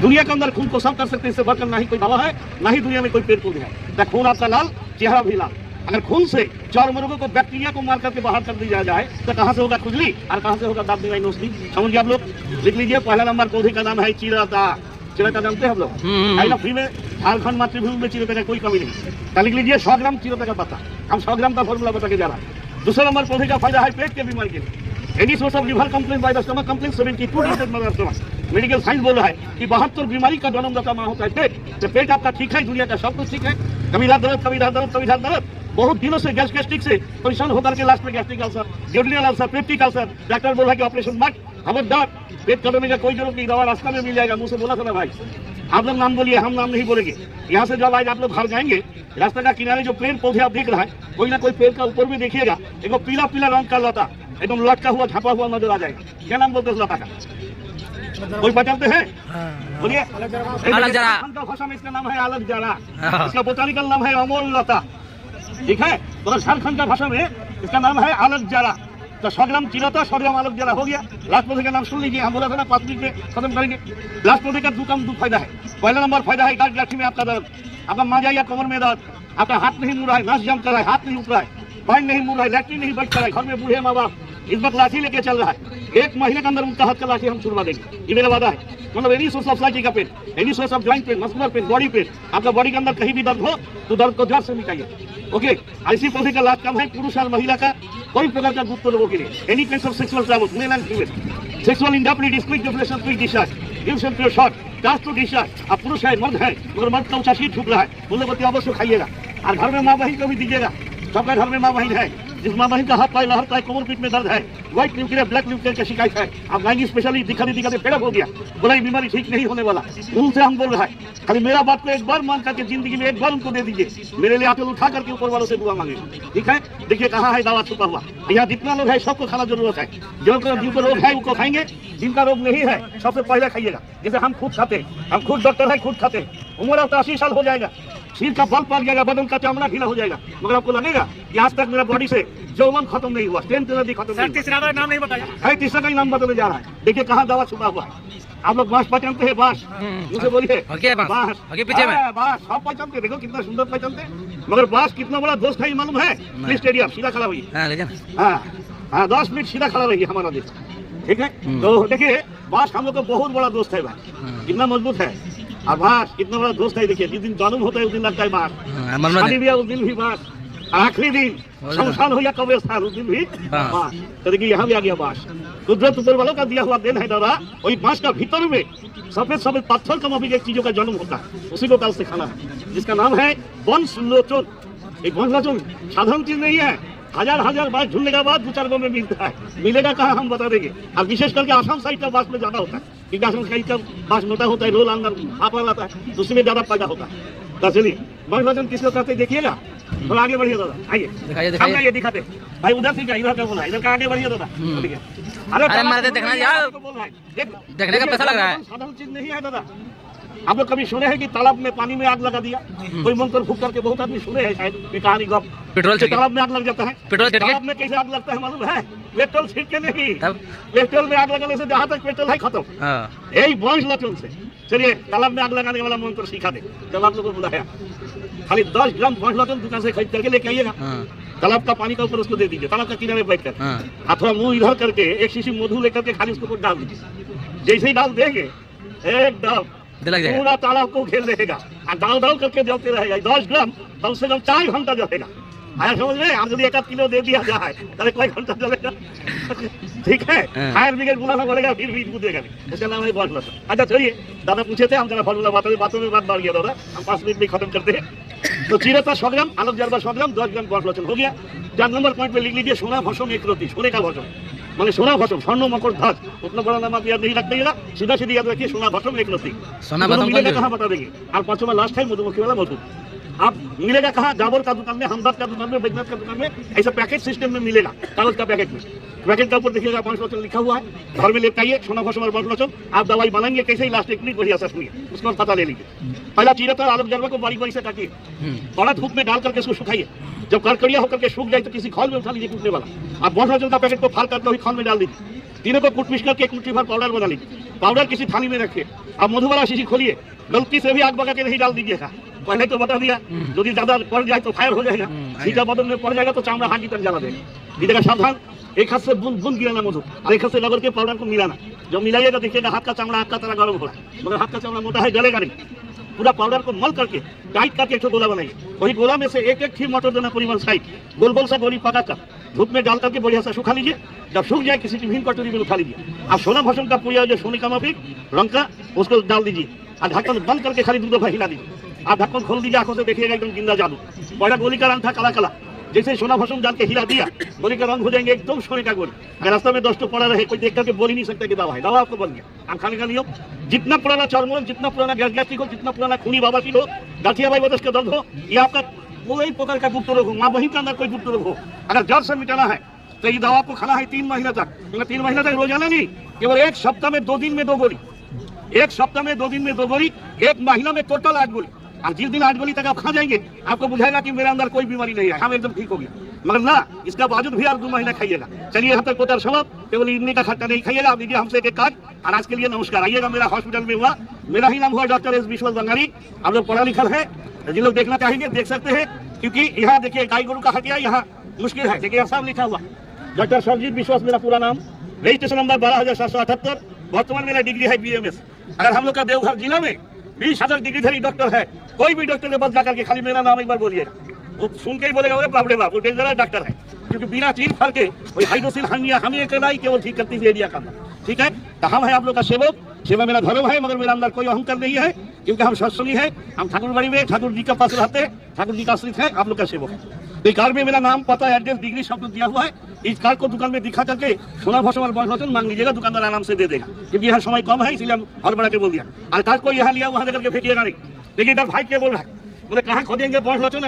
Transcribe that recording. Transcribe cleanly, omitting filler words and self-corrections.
दुनिया के अंदर खून को साफ कर सकते हैं, इससे बढ़कर ना ही कोई दवा है, ना ही दुनिया में कोई पेड़ पौधे है। खून आपका लाल, चेहरा भी लाल। अगर खून से 4 रोगों को, बैक्टीरिया को मार करके बाहर कर दिया जाए तो कहाँ से होगा खुजली और कहाँ से होगा दांत दिवाई नोसली? समझिए आप लोग, लिख लीजिए। पहला नंबर पौधे का नाम है चिरता। चिरता जानते हैं हम लोग? फ्री में झारखंड मातृभूमि में चिरता का कोई कमी नहीं। लिख लीजिए 100 ग्राम चिरता का पत्ता। हम 100 ग्राम का फॉर्मूला बता के जा रहा है। दूसरा नंबर पौधे का फायदा है पेट के बीमारी के लिए। Any source of liver complaint by the stomach complaint 72 medical science बोल रहा है कि 72 बीमारी का जन्मदाता मां होता है पेट। तो पेट आपका ठीक है, दुनिया का सब कुछ ठीक है। कभी रात दर्द, कभी रात दर्द, कभी रात दर्द, बहुत दिनों से गैस्ट्रिक से परेशान होकर के लास्ट में gastric ulcer, duodenal ulcer, peptic ulcer, doctor बोल रहा है कि ऑपरेशन मत, खबरदार, पेट कटने का कोई जरूरत नहीं, दवा रास्ता में मिल जाएगा। मुंह से बोला था ना भाई, आप लोग नाम बोलिए, हम नाम नहीं बोलेंगे। यहाँ से जब आज आप लोग घर जाएंगे, रास्ते का किनारे जो पेड़ पौधे आप देख रहा है, कोई ना कोई पेड़ का ऊपर भी देखिएगा, एक पीला पीला रंग का लता एकदम लटका हुआ, छपा हुआ नजर आ जाएगा। क्या नाम बोलते हैं उस लता का? कोई पहचानते हैं? बोलिए। भाषा में इसका नाम है अलग जरा, इसका बोटानिकल नाम है अमोल लता, ठीक है। तो झारखंड का भाषा में इसका नाम है अलग जरा। तो 100 ग्राम चिरता, 100 ग्राम अलग जरा हो गया। लास्ट पौधे का नाम सुन लीजिए, हम बोला था ना 5 मिनट में खत्म करेंगे। लास्ट पौधे का दो फायदा है। पहला नंबर फायदा है गांठी में आपका दर्द, आपका मांझा या कमर में दर्द, आपका हाथ नहीं मुड़ रहा है, नस जम कर रहा है, हाथ नहीं उठ रहा है, पैर नहीं मुड़ रहा है, लैट्रिन नहीं बैठ कर रहा है, घर में बूढ़े माँ बाप इस वक्त लाठी लेके चल रहा है, 1 महीने के अंदर उनका हाथ का लाठी हम छुड़वा देंगे, ये मेरा वादा है। मतलब एनी सोर्स ऑफ लाठी का pain, any source of joint pain, muscular pain, body pain, आपका बॉडी के अंदर कहीं भी दर्द हो तो दर्द को जड़ से मिटाइए। ओके, ऐसी पौधे का लाभ कम है पुरुष और महिला का कोई प्रकार का गुप्त रोगों के लिए। Any kind of sexual trouble, male and female, sexual indefinity, quick deflation, quick discharge, gives and short, cast to discharge. आप पुरुष है, मर्द है, मगर मर्द का ऊंचा शीत झुक रहा है, बोले बत्ती अवश्य खाइएगा। और घर में माँ बहन को भी दीजिएगा, सबका घर में माँ बहन है, जिस माँ बहन का हाथ पाए लहरता है, कोमर पीठ में दर्द है, व्हाइट न्यूक्लियर, ब्लैक न्यूक्लियर की शिकायत है, आप गायनी स्पेशली दिखाते फेडअप हो गया, बोला ये बीमारी ठीक नहीं होने वाला, उनसे हम बोल रहा है खाली मेरा बात को एक बार मान करके जिंदगी में एक बार उनको दे दीजिए, मेरे लिए आंखें उठा करके ऊपर वालों से दुआ मांगे, ठीक है। देखिए कहाँ है दवा छुपा हुआ। यहाँ जितना लोग है सबको खाना जरूरत है, जिनको रोग है उनको खाएंगे, जिनका रोग नहीं है सबसे पहले खाइएगा। जैसे हम खुद खाते हैं, हम खुद डॉक्टर है, खुद खाते हैं। उम्र अब 80 साल हो जाएगा, सिर का बल पड़ जाएगा, बदन का चमड़ा ढीला हो जाएगा, मगर आपको लगेगा कि आज तक मेरा बॉडी से यौवन खत्म नहीं हुआ, स्ट्रेंथ एनर्जी खत्म नहीं। तीसरा नाम नहीं बताया है, तीसरा का ही नाम बताने जा रहा है। देखिए कहाँ दवा छुपा हुआ है। आप लोग बांस पहचानते हैं? बांस मुझे बोलिए, बांस पीछे में बांस सब पहचानते, देखो कितना सुंदर पहचानते, मगर बांस कितना बड़ा दोस्त है मालूम है? स्टेडियम सीधा खड़ा हुई, हाँ 10 मिनट सीधा खड़ा रहिए हमारा देश, ठीक है। तो देखिए बांस हम लोग का बहुत बड़ा दोस्त है भाई, कितना मजबूत है। और बांस कितना बड़ा दोस्त है, देखिए जिस दिन जन्म होता है उस दिन लगता है बांस, शादी ब्याह उस दिन भी बांस, आखिरी दिन शमशान हो या कब्रिस्तान उस दिन भी बांस। तो देखिए यहाँ भी आ गया बांस, कुदरत ऊपर वालों का दिया हुआ देन है दादा। वही बांस का भीतर में सफेद सफेद पत्थर का भी एक चीजों का जन्म होता है, उसी को कल से खाना है, जिसका नाम है वंशलोचन। एक वंशलोचन साधारण चीज नहीं है, हजार बांस ढूंढने के बाद 2-4 गाँव में मिलता है, मिलेगा कहाँ हम बता देंगे। और विशेष करके आसाम साइड का बांस में ज्यादा होता है, क्योंकि आसाम साइड का बांस मोटा होता है, रोल अंदर आप लाता है, तो उसमें ज्यादा फायदा होता है। तो चलिए वंशलोचन किसको कहते हैं देखिएगा, थोड़ा आगे बढ़िए दादा, आइए ये दिखाते भाई, उधर से क्या इधर का बोला, इधर का आगे बढ़िए दादा। अरे मारे देखना यार, देखने का पैसा लग रहा है, साधारण चीज नहीं है दादा। आप लोग कभी सुने हैं कि तालाब में पानी में आग लगा दिया? कोई मंत्र फूक करके बहुत आदमी सुने हैं शायद ये कहानी गप। पेट्रोल से तालाब में आग लग जाता है, पेट्रोल तालाब में कैसे आग लगता है मालूम है? पेट्रोल छीट के नहीं, पेट्रोल में आग लगाने से जहाँ तक पेट्रोल है खत्म, यही वंशलोचन से। चलिए तालाब में आग लगाने वाला मंत्र सीखा दे, जब आप लोगों को बुलाया खाली 10 ग्राम वंशलोचन दुकान से खरीद करके लेके आइएगा, तालाब का पानी का ऊपर उसको दे दीजिए, तालाब का किनारे बैठ कर थोड़ा मुंह इधर करके एक शीशी मधु लेकर के खाली उसको डाल दीजिए। जैसे ही डाल देंगे एकदम पूरा तालाब को घेर रहेगा, और डाल करके जलते रहेगा। 10 ग्राम कम से कम 4 घंटा जलेगा। आया समझ में? आप यदि 1 किलो दे दिया जाए तो कोई घंटा जलेगा, ठीक है। फायर ब्रिगेड बुलाना पड़ेगा, फिर भी कूदेगा नहीं, इसका नाम है वंशलोचन। अच्छा चलिए दादा पूछे थे, हम जरा फॉर्मूला बातों में बात बढ़ गया दादा, हम 5 मिनट में खत्म करते हैं। तो चिरता 100 ग्राम, अलग जरबा 100 ग्राम, 10 ग्राम वंशलोचन हो गया। 4 नंबर पॉइंट पे लिख लीजिए सोना भस्म एक रोटी, सोने का भस्म माने सोना भस्म, स्वर्ण मकर ध्वज, उतना बड़ा नाम आप याद नहीं रखिएगा, सीधा सीधी याद रखिए सोना भस्म एक रोटी। सोना भस्म मिलेगा कहाँ बता देंगे। और 5वां लास्ट है मधुमक्खी वाला मधु, आप मिलेगा कहाँ? जाबर का दुकान में, हमदर्द का दुकान में, बैजनाथ का दुकान में, ऐसा पैकेट सिस्टम में मिलेगा, कागज का पैकेट में। पैकेट का ऊपर देखिएगा वंशलोचन लिखा हुआ है, घर में लेकर आइए सोना भस्म और वंशलोचन। आप दवाई बनाएंगे कैसे, लास्ट एक मिनट बढ़िया सा सुनिए, उसको पता ले लीजिए। पहला चिरता आलम जरबा को बारी से काटिए, बड़ा धूप में डाल करके उसको सुखाइए, जब करकड़िया होकर के सूख जाए तो किसी खौल में उठा लीजिए कूटने वाला। आप वंशलोचन का पैकेट को फाड़ करके वही खौल में डाल दीजिए, तीनों को कूट पीस करके एक मुट्ठी भर पाउडर बना लीजिए। पाउडर किसी थाली में रखिए। अब मधु वाला शीशी खोलिए, गलती से भी आग बगा के नहीं डाल दीजिएगा। पहले तो बता दिया, यदि ज्यादा पड़ जाए तो फायर हो जाएगा, सीधा बदन में पड़ जाएगा तो चामड़ा हाथ की तरफ जला देगा। दीजिएगा सावधान, एक हाथ से बूंद बूंद गिराना मधु और एक हाथ से रगड़ के पाउडर को मिलाना। जब मिलाइएगा देखिएगा हाथ का चामड़ा आग का तरह गर्म हो रहा है, मगर हाथ का चामड़ा मोटा है, जलेगा नहीं। पूरा पाउडर को मल करके टाइट करके एक गोला बनाइए। वही गोला में से एक एक खीर मटर देना पूरी वन साइड, गोल गोल सा गोली पका कर धूप में डाल करके बढ़िया से सुखा लीजिए। जब सूख जाए किसी टिफिन कटोरी में उठा लीजिए। अब सोना भस्म का पूरा जो सोने का माफिक रंग का उसको डाल दीजिए और ढक्कन बंद करके खाली 2 दफा हिला दीजिए। आप ढक्कन खोल दीजिए, आंखों से देखिएगा एकदम जिंदा जादू। बड़ा गोली का रंग था काला काला, जैसे सोना भस्म डाल के हिला दिया गोली का रंग हो जाएंगे एकदम सोने का गोली। अगर रास्ता में दोस्तों पड़ा रहे, कोई देख करके बोल ही नहीं सकता कि दवा है, दवा आपको बन गया। आप खाने का नियम, जितना पुराना चर्म, जितना पुराना गैस्ट्रिक हो, जितना पुराना खूनी बवासीर हो, गठिया भाई का दर्द हो, ये आपका कोई प्रकार का गुप्त रोग हो, माँ बहन के अंदर कोई गुप्त रोग हो, अगर जड़ से मिटाना है तो ये दवा आपको खाना है 3 महीने तक। मगर 3 महीने तक रोजाना नहीं, केवल एक सप्ताह में 2 दिन में 2 गोली, एक सप्ताह में 2 दिन में 2 गोली, एक महीना में टोटल 8 गोली। और जिस दिन 8 गोली तक आप खा जाएंगे आपको बुझाएगा कि मेरे अंदर कोई बीमारी नहीं है, हम एकदम ठीक हो गया। मगर ना, इसका बावजूद भी आप 2 महीना खाइएगा। चलिए यहाँ तक कोतर सबब, केवल इडली का खट्टा नहीं खाइएगा। आप लीजिए हमसे एक कार्ड। और आज के लिए नमस्कार। आइएगा मेरा हॉस्पिटल में हुआ, मेरा ही नाम हुआ डॉक्टर एस विश्वास बंगाली। आप लोग पढ़ा लिखा है, जिन लोग देखना चाहेंगे देख सकते हैं, क्योंकि यहाँ देखिए गाय गोरु का हटिया यहाँ मुश्किल है। देखिए सब लिखा हुआ डॉक्टर सरजीत विश्वास मेरा पूरा नाम, रजिस्ट्रेशन नंबर 12,778। वर्तमान मेरा डिग्री है BMS। अगर हम लोग का देवघर जिला में 20,000 डिग्रीधारी डॉक्टर है, कोई भी डॉक्टर के पास जाकर के खाली मेरा नाम एक बार बोलिएगा, वो सुन के ही बोलेगा बाप रे बाप वो डेंजरस डॉक्टर है। क्योंकि बिना चीज फल के वही हाइड्रोसिल हर्निया हमें अकेला ही केवल ठीक करती है एरिया का। ठीक है, तो हम है आप लोग का सेवक, सेवा मेरा धर्म है, मगर मेरा अंदर कोई अहंकार नहीं है, क्योंकि हम सत्संगी है। हम ठाकुरबाड़ी में ठाकुर जी के पास रहते हैं, ठाकुर जी का आश्रित है, आप लोग का सेवक है। तो कार्ड में मेरा नाम, पता, एड्रेस, डिग्री सब कुछ दिया हुआ है। इस कार्ड को दुकान में दिखा करके सोना भस्म और वचन मांग लीजिएगा, दुकानदार आराम से दे देगा। क्योंकि यहाँ समय कम है, इसलिए हम और बड़ा के बोल दिया। और कार्ड को यहाँ लिया वहाँ लेकर के फेंकिएगा नहीं। देखिए इधर भाई क्या बोल रहा है, बोले कहाँ खोदेंगे वचन।